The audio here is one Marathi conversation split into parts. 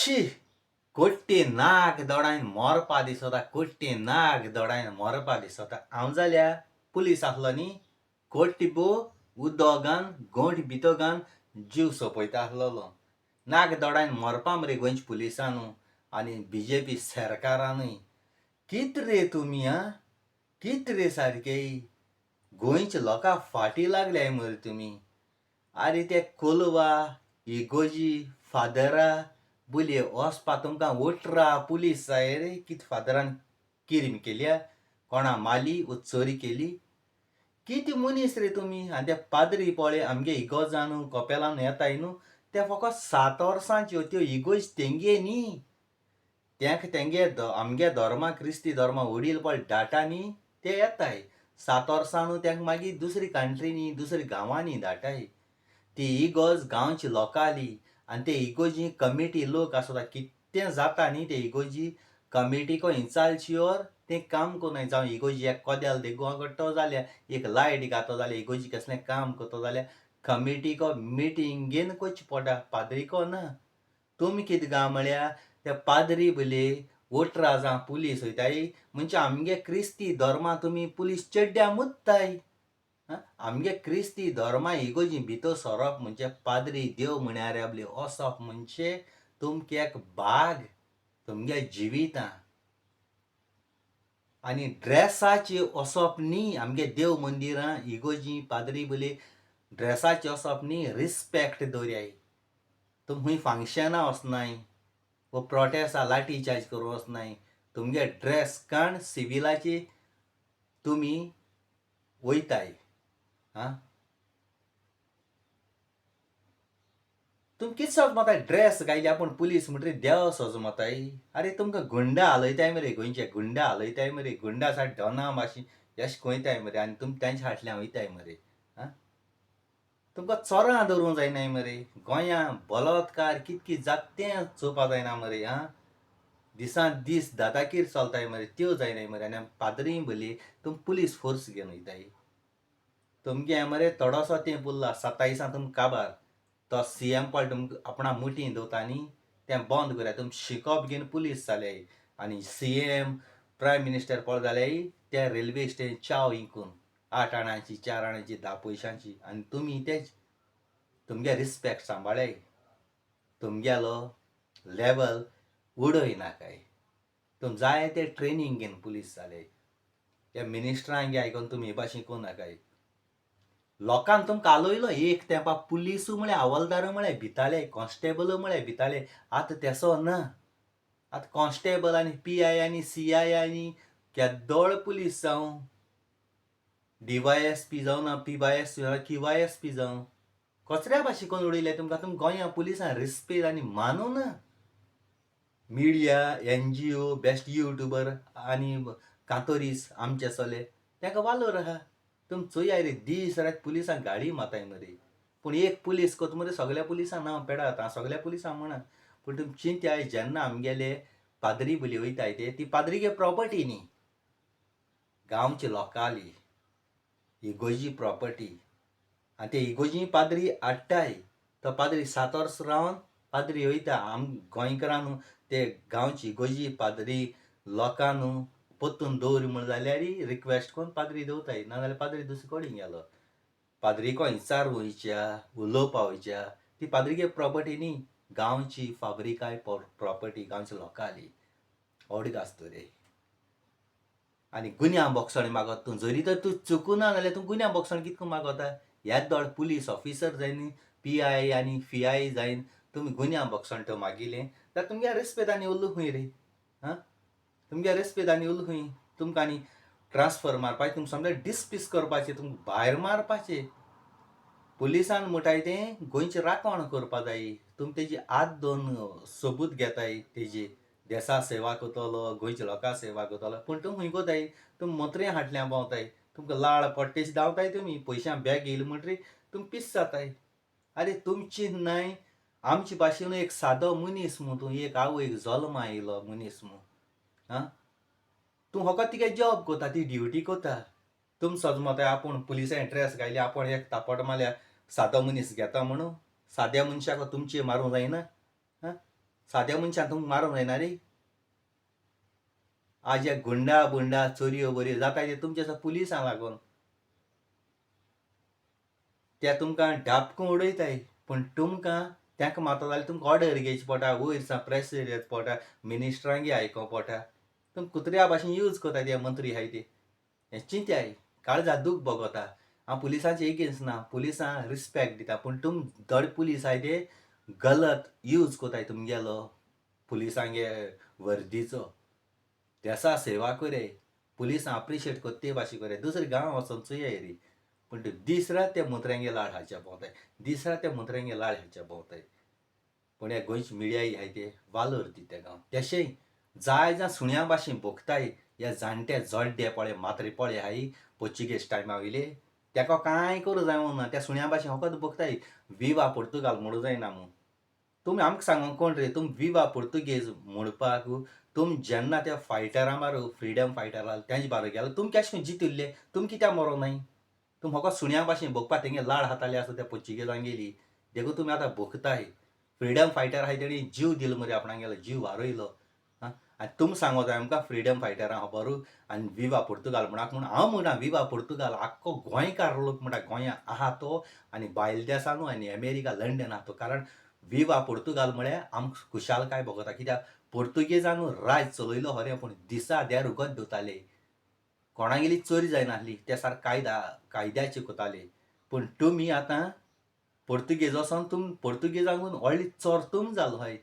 शी कोट्टी नाक दोडायन मोरपा दिसता, कोट्टी नाक दोडायन मोरपा दिसता. हांव जाल्यार पुलीस आसलो न्ही, कोट्टीबो उदक घान गोंठ भितर घान जीव सोंपयता आसलोलो. नाक दोडायन मोरपा मरे गोंयच्या पुलिसान आनी BJP सरकारानूय. कित रे तुमी आं? कित रे सारके गोंयच्या लोकांक फाटी लागल्याय मरे तुमी. आरे ते कोलवा, इगोजी, फादरा बुले वचपा तुमकां उठरा पुलीस जाय रे. कित फादरान किरीम केल्या, कोणा माली वो चोरी केली. कित मनीस रे तुमी. आनी ते पाद्री पळय आमगे इगोजान कपेलान येताय न्हू, ते फकत 7 वर्सांच्यो त्यो इगोज तेंगे न्ही. त्यांक तेंगे आमगे धर्मा क्रिस्ती धर्मा वडील पळय धाटानी ते येताय. 7 वर्सां न्हू त्यांक मागीर दुसरी कंट्रीनी दुसरी गांवांनी धाटाय. ती इगोज गांवची लोकाली आनी ते इगोजी कमिटी लोक आसता. कितें जाता न्ही ते इगोजी कमिटी को इंचार्जर तें काम कोनाय. जावं इगोजी एक कोदेल देगून काडटो जाल्यार, एक लायट घातो जाल्यार, इगोजी कसलें काम करता जाल्यार कमिटी को मिटींगेन करचें पडटा, पाद्री को ना. तुमी कितें गा म्हळ्यार ते पाद्री बुले वोटरा जावं पुलीस वयताय म्हणजे आमगे क्रिस्ती धर्मा तुमी पुलीस चेड्ड्या मुत्ताय. आमगे क्रिस्ती धर्मा इगोजी भितर सरप म्हणजे पाद्री देव म्हण्यार आपले वचप म्हणजे तुमकां एक भाग तुमगे जिवितां. आनी ड्रेसाचे वचप न्ही आमगे देव मंदिरां इगोजी पाद्री बुले ड्रेसाचे वचप न्ही. रिस्पेक्ट दवरयाय. तुमी खूंय फंक्शनां वचनाय वो प्रोटेस्टा लाठी चार्ज करूं वचनाय. तुमगे ड्रेस काण सिविलाचे तुमी वयताय. तुमी कितें समजताय ड्रेस घायले आपूण पुलीस म्हणटरी देव समजताय. आरे तुमकां गुंडा हालयताय मरे गोंयचे, गुंडा हालयताय मरे. गुंडा सारके डॉना भाशेन अशें कोयताय मरे आनी तुमी तेंच्या फाटल्यान वयताय मरे. तुमकां चोरां धरूं जायनाय मरे. गोंयां बलात्कार कित कित जाता तें चोवपा जायना मरे. दिसान दीस दादाकीर चलताय मरे, त्यो जायनाय मरे. आनी पाद्री बुली तुमी पुलीस फोर्स घेवन वयताय. तुमगे मरे थोडोसो तेंप उरला 27 तुमकां काबार. तो CM पळय तुमकां आपणा मुठीन दवरता न्ही तें बंद करात. तुमी शिकोप घेवन पुलीस जाल्याय. आनी CM प्रायम मिनिस्टर पळय जाल्यार ते रेल्वे स्टेशन चाव विकून 8 आणांची 4 आणांची 10 पयशांची. आनी तुमी तेच तुमगे रिस्पेक्ट सांबाळाय. तुमगेलो लेवल उडय नाकाय. तुमी जाय ते ट्रेनींग घेवन पुलीस जाल्याय. त्या मिनिस्टरांगे आयकोन तुमी हे भाशेन करूं नाकाय. लोकांन तुमकां आलयलो एक तेंपा पुलीसू म्हळ्यार हवालदार म्हळ्यार भिताले, कॉन्स्टेबल म्हळ्यार भिताले. आतां तेसो ना. आतां कॉन्स्टेबल आनी PI आनी CI आनी केदोळ पुलीस जावं DYSP जावं ना PYSP जावं QYSP जावं कचऱ्या भाशेन कोन्न उडयले तुमकां. तुमी गोंया पुलिसांक रिस्पेद आनी मानू ना. मिडिया NGO बेस्ट यूट्यूबर आनी कांतोरीस आमचे चले तेंका वालोर आहा. तुमी चोयाय रे दीस रात पुलिसांक गाडी माताय मरे. पूण एक पुलीस कोता मरे सगल्या पुलिसांक नांव पेडात. हांव सगल्या पुलिसांक म्हणा. पूण तुमी चिंत्याय जेन्ना आमगेले पाद्री बुली वयताय ते ती पाद्रीगे प्रॉपर्टी न्ही, गांवची लोकाली इगोजी प्रॉपर्टी. आनी ते इगोजी पाद्री हाडटाय. तो पाद्री 7 वर्सां रावन पाद्री वयता. गोंयकारांक ते गांवची इगोजी पाद्री लोकांक पोत्तून दवर म्हण जाल्यार रिक्वेस्ट करून पाद्री दवरताय. नाजाल्यार पाद्री दुसरे कडेन गेलो. पाद्री को इंचार वयच्या उलोवपा वयच्या ती पाद्रीगे प्रॉपर्टी न्ही, गांवची फाबरिकाय प्रॉपर्टी गांवच्या लोकाली. ओडगां आसता रे. आनी गुन्यांव बोगसण मागता तूं. जरी तर तूं चुकूना जाल्यार तूं गुन्यांव बोगसण कितको मागता. ह्याच दोळ पुलीस ऑफिसर जायन PI आनी FI जायन तुमी गुन्यांव बोगसण तो मागिलें जाल्यार तुमगे रिस्पेदांनी उरलो खूंय रे. तुमगे रिस्पेदांनी उरलो खूंय. तुमकां आनी ट्रान्सफर मारपाचें, तुमकां समजा डिसपीस करपाचें, तुमकां भायर मारपाचें. पुलिसान म्हणटाय तें गोंयचें राखण करपा जाय. तुमी तेजी हात धरून सबूत घेताय तेजी देशा सेवा करतलो, गोंयच्या लोकां सेवा करतलो. पूण तुमी खूंय कोताय, तुमी मत्रे हाटल्यान भोंवताय. तुमकां लाळ पडटेशी धांवताय तुमी. पयशां बॅग येयली म्हणटरी तुमी पिस जाताय. आरे तुमी चिंतनाय आमचे भाशेन एक सादो मनीस म्हूण तूं, एक आवय एक जल्मा येयलो मनीस म्हूण. तूं फकत तिगे जॉब करता, ती ड्युटी करता. तुमी समजताय आपूण पुलिसांनी ड्रेस घायले आपूण एक तापट मारल्यार सादो मनीस घेता म्हणून. साद्या मनशाक तुमचे मारूं जायना. साद्या मनशान तुमकां मारूंक जायना रे. आज हे गुंडा बुंडा चोरयो बऱ्यो जाताय ते तुमच्या पुलिसांक लागून. ते तुमकां ढापकून उडयताय, पूण तुमकां तांकां मारता जाल्यार तुमकां ऑर्डर घेवची पडटा, वयर सावन प्रेशर येवचो पडटा, मिनिस्टरांगे आयकोवं पडटा. तुमी कुत्र्या भाशेन यूज करता ते मंत्री आहाय ते. हें चिंत्याय, काळजाक दूख भोगता. हांव पुलिसांचे एगेन्स्ट ना, पुलिसांक रिस्पेक्ट दिता, पूण तुमी थोडे पुलीस आहाय ते गलत यूज कोताय तुमगेलो पुलिसांगे वर्दीचो. देशा सेवा कराय, पुलिसांक अप्रिशिएट कोत्ता ते भाशेन कराय, दुसरे गांवां वचोन चुयाय रे. पूण दीस रात ते मुत्र्यांगे लाड हाडचे भोंवताय, दीस रात ते मुत्र्यांगे लाड हाडचे भोंवताय. पूण हे गोंयचे मिडियाय आहाय ते वालोर दिता गांव. तेशें जाय जावं सुण्या भाशेन भोगताय हे जाणटे जोड्डे पळय म्हातारे पळय आहाय पोर्चुगेज टायमा वयले, तेका कांय करूं जावंक ना. त्या सुण्या भाशेन फकत भोगताय विवा पोर्तुगाल म्हणूं जायना म्हूण. तुमी आमकां सांगूंक कोण रे, तुमी विवा पोर्तुगेज म्हणपाक तुमी जेन्ना त्या फायटरां बाराबर फ्रिडम फायटरां तेंचे बाराबर गेले, तुमी केश कोन जितिल्ले, तुमी कित्याक मरोंक नाय? तुमी फकत सुण्या भाशेन भोगपाक तेंगे लाड हाताले आसा त्या पोर्चुगेजांगेली, देखून तुमी आतां भोगताय. फ्रिडम फायटर आहाय तेणी जीव दिलो मरे आपणागेलो, जीव वारयलो. आनी तुमी सांगो जाय आमकां फ्रिडम फायटरां खबर आनी विवा पोर्तुगाल म्हणाक म्हूण. हांव म्हणना विवा पोर्तुगाल, आख्खो गोंयकार लोक म्हणटा गोंया आहा तो, आनी भायल्या देशांनू आनी अमेरिका लंडन आहा तो. कारण विवा पोर्तुगाल म्हळ्यार आमकां खुशालकाय भोगता. कित्याक पोर्तुगेजानू राज चलयलो खरें, पूण दिसा देर उगत धुताले. कोणागेली चोरी जायनासली, ते सारके कायद्याचें कोताले. पूण तुमी आतां पोर्तुगेज वचोन तुमी पोर्तुगेजांकून व्हडले चोर तुमी जालो आहाय.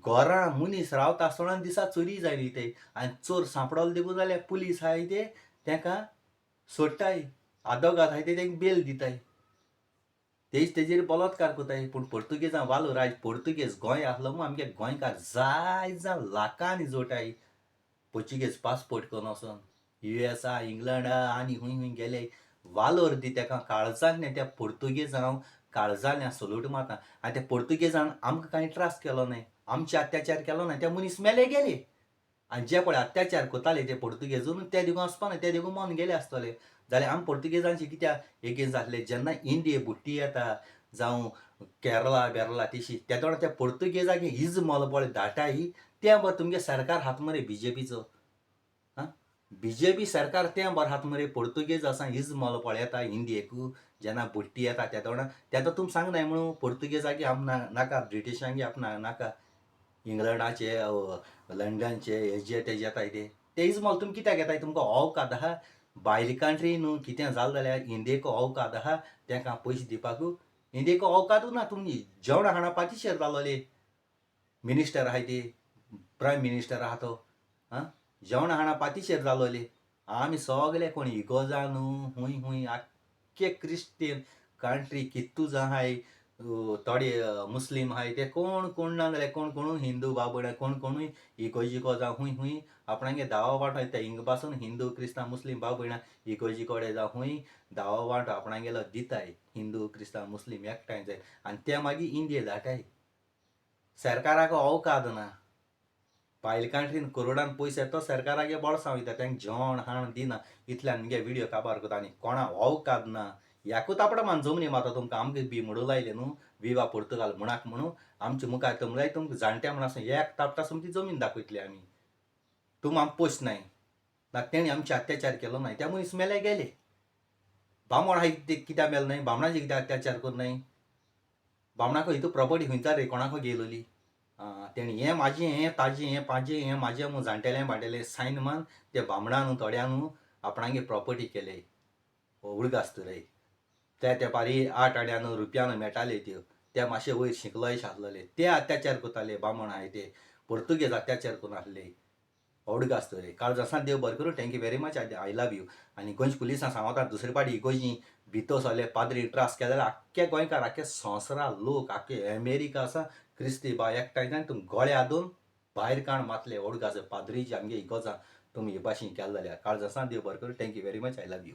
घरां मनीस रावता आसतना दिसा चोरी जाली ते, आनी चोर सांपडलो देखून जाल्यार पुलीस आहाय ते तेंकां सोडटाय, आदवोगाद आहाय ते तेंकां बेल दिताय. तेजेर बलात्कार कोताय. पूण पोर्तुगेजां वालोर आयज पोर्तुगेज गोंय आसलो म्हूण आमगे गोंयकार जाय जावं लाखांनी जोडटाय पोर्चुगेज पासपोर्ट करून वचोन. USA, इंग्लंडा आनी खूंय गेले वालोर दी तेका. काळजांतल्यान त्या पोर्तुगेजांक काळजांतल्यान सल्यूट मारता. आनी त्या पोर्तुगेजान आमकां कांय त्रास केलो नाय, आमचे अत्याचार केलो नाय, ते मनीस मेले गेले. आनी जे पळय अत्याचार कोताले ते पोर्तुगेजून ते देखून वचपा ना, ते देखून मरून गेले आसतले. जाल्यार आमी पोर्तुगेजांचे कित्याक एगेन्स्ट जातले? जेन्ना इंडिये बुट्टी येता जावं केरला बेरला तेशी, तेदो वांगडा त्या पोर्तुगेजागे इज मोल पळय धाडटाय, तें बरें तुमगे सरकार आहात मरे BJPचो. BJP सरकार तें बरें आहात मरे. पोर्तुगेजां इज मोल पळय येता इंडियेक जेन्ना बुट्टी येता तेदो वांगडा तेदो तुमी सांगनाय म्हणून पोर्तुगेजागे आम नाका, ब्रिटिशांगे आपणाक नाका, इंग्लंडाचे लंडनचे हेजे तेजे येताय ते इज मोल तुमी कित्याक घेताय? तुमकां औकात आहा? भायले कंट्रीन कितें जालें जाल्यार इंडियेक औकात आहा तेंकां पयशे दिवपाक? इंडियेक औकातूच ना. तुमी जेवणा खाणा पाटीशेर जालोले मिनिस्टर आहाय ते, प्रायम मिनिस्टर आहा तो. जेवणा खाणा पाटीशेर जालोले. आमी सगळे कोण इगोर्जान खूंय आख्खे क्रिश्चन कंट्री कितूज आहाय, थोडे मुस्लीम आहाय ते कोण ना जाल्यार कोण हिंदू भाव भयण, कोणूय इगोर्जिको जावं खूंय आपणागे दावा वांटो येता. हिंग पासून हिंदू क्रिस्तांव मुस्लीम भाव भयणां इगोर्जिकोडे जावं खूंय दावा वांटो आपणागेलो दिताय. हिंदू क्रिस्तांव मुस्लीम एकठांय जाय आनी ते मागीर इंडिये धाडटाय. सरकाराक औकात ना. भायले कंट्रीन करोडान पयशे येता, तो सरकारागे बोळसां वयता, तेंकां जेवण खाण दिना. इतल्यान मुगे व्हिडियो काबार कोता आनी कोणा औकात ना. याकूच आपणा मान जमनी मारता तुमकां. आमकां बी म्हणूं लायले न्हू विवा पोर्तुगाल म्हणाक म्हणून. आमचे मुखार तमलाय तुमकां जाणट्या म्हणून आसा एक तापता सुमती जमीन दाखयतले आमी. तुमी आमकां पोसनाय ना, तेणी आमचे अत्याचार केलो नाय, त्या मनीस मेले गेले. बामण आहाय ते कित्याक मेले नाय? बामणाचेर कित्याक अत्याचार करूं नाय? बामणाको हितू प्रॉपर्टी खंयचा रे कोणाको गेलोली? तेणी हें म्हाजें, हें ताजें, हें पाजें, हें म्हाजें म्हूण जाणटेल्यां बाणटेल्यां सायन मान ते बामणान थोड्यान आपणागे प्रॉपर्टी केले. उडगास्त रे. त्या तेंपार 8 आड्यान रुपयान मेळटाले त्यो. ते मातशे वयर शिकलोयशे आसलोले. ते अत्याचार कोताले बामण आहाय ते. पोर्तुगेज अत्याचार करून आसले. ओडगास्त रे. काळजासान देव बरें करूं. Thank you very much. I love you. आनी गोंयच्या पुलिसांक सांगता दुसरे पाटी इगोर्जी भितर सरले पाद्री त्रास केले जाल्यार आख्खे गोंयकार, आख्खे संवसारा लोक, आख्खे अमेरिका आसा क्रिस्ती भाव एकठांय जावन तुमी गोळे आदून भायर काण मातले ओडगास पाद्रीची आमगे इगोर्जां तुमी हे भाशेन केले जाल्यार. काळजासान देव बरें करूं. Thank you very much. I love you.